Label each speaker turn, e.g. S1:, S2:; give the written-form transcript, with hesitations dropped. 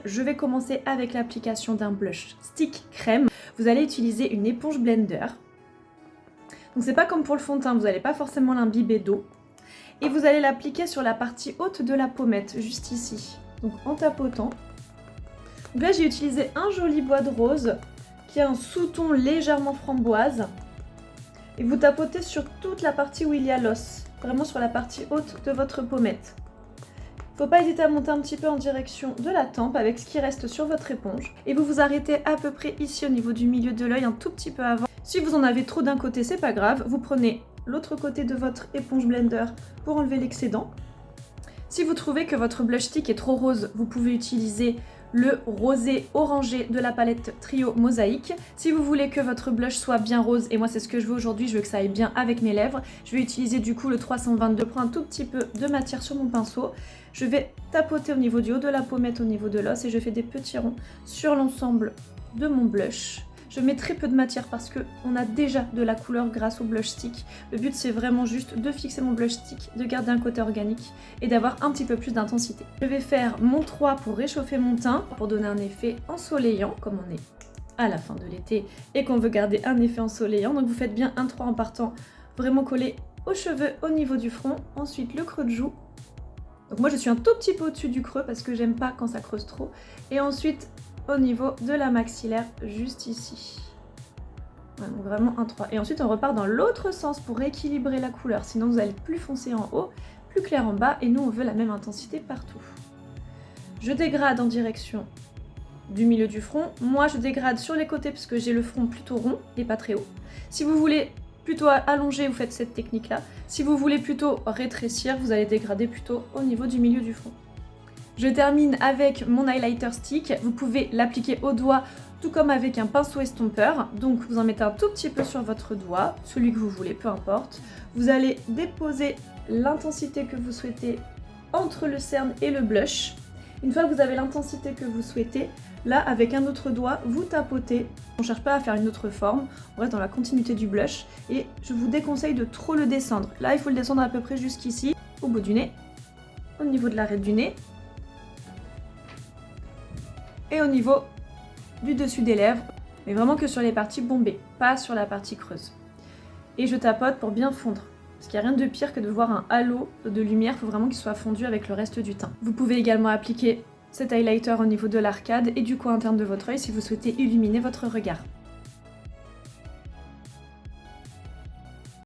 S1: je vais commencer avec l'application d'un blush stick crème. Vous allez utiliser une éponge blender. Donc c'est pas comme pour le fond de teint, vous n'allez pas forcément l'imbiber d'eau. Et vous allez l'appliquer sur la partie haute de la pommette, juste ici. Donc en tapotant. Donc là j'ai utilisé un joli bois de rose qui a un sous-ton légèrement framboise. Et vous tapotez sur toute la partie où il y a l'os, vraiment sur la partie haute de votre pommette. Faut pas hésiter à monter un petit peu en direction de la tempe avec ce qui reste sur votre éponge. Et vous vous arrêtez à peu près ici au niveau du milieu de l'œil, un tout petit peu avant. Si vous en avez trop d'un côté, c'est pas grave, vous prenez l'autre côté de votre éponge blender pour enlever l'excédent. Si vous trouvez que votre blush stick est trop rose, vous pouvez utiliser le rosé orangé de la palette Trio Mosaïque. Si vous voulez que votre blush soit bien rose, et moi c'est ce que je veux aujourd'hui, je veux que ça aille bien avec mes lèvres, je vais utiliser du coup le 322. Je prends un tout petit peu de matière sur mon pinceau, je vais tapoter au niveau du haut de la pommette, au niveau de l'os, et je fais des petits ronds sur l'ensemble de mon blush. Je mets très peu de matière parce qu'on a déjà de la couleur grâce au blush stick. Le but c'est vraiment juste de fixer mon blush stick, de garder un côté organique et d'avoir un petit peu plus d'intensité. Je vais faire mon 3 pour réchauffer mon teint, pour donner un effet ensoleillant, comme on est à la fin de l'été et qu'on veut garder un effet ensoleillant. Donc vous faites bien un 3 en partant vraiment collé aux cheveux au niveau du front. Ensuite le creux de joue. Donc moi je suis un tout petit peu au-dessus du creux parce que j'aime pas quand ça creuse trop. Et ensuite au niveau de la maxillaire, juste ici. Ouais, donc vraiment un 3. Et ensuite on repart dans l'autre sens pour équilibrer la couleur, sinon vous allez plus foncé en haut, plus clair en bas, et nous on veut la même intensité partout. Je dégrade en direction du milieu du front. Moi je dégrade sur les côtés parce que j'ai le front plutôt rond et pas très haut. Si vous voulez plutôt allonger, vous faites cette technique là. Si vous voulez plutôt rétrécir, vous allez dégrader plutôt au niveau du milieu du front. Je termine avec mon highlighter stick. Vous pouvez l'appliquer au doigt tout comme avec un pinceau estompeur. Donc vous en mettez un tout petit peu sur votre doigt, celui que vous voulez, peu importe. Vous allez déposer l'intensité que vous souhaitez entre le cerne et le blush. Une fois que vous avez l'intensité que vous souhaitez, là avec un autre doigt, vous tapotez. On ne cherche pas à faire une autre forme, on reste dans la continuité du blush. Et je vous déconseille de trop le descendre. Là il faut le descendre à peu près jusqu'ici, au bout du nez, au niveau de l'arête du nez. Et au niveau du dessus des lèvres, mais vraiment que sur les parties bombées, pas sur la partie creuse. Et je tapote pour bien fondre, parce qu'il n'y a rien de pire que de voir un halo de lumière, il faut vraiment qu'il soit fondu avec le reste du teint. Vous pouvez également appliquer cet highlighter au niveau de l'arcade et du coin interne de votre œil si vous souhaitez illuminer votre regard.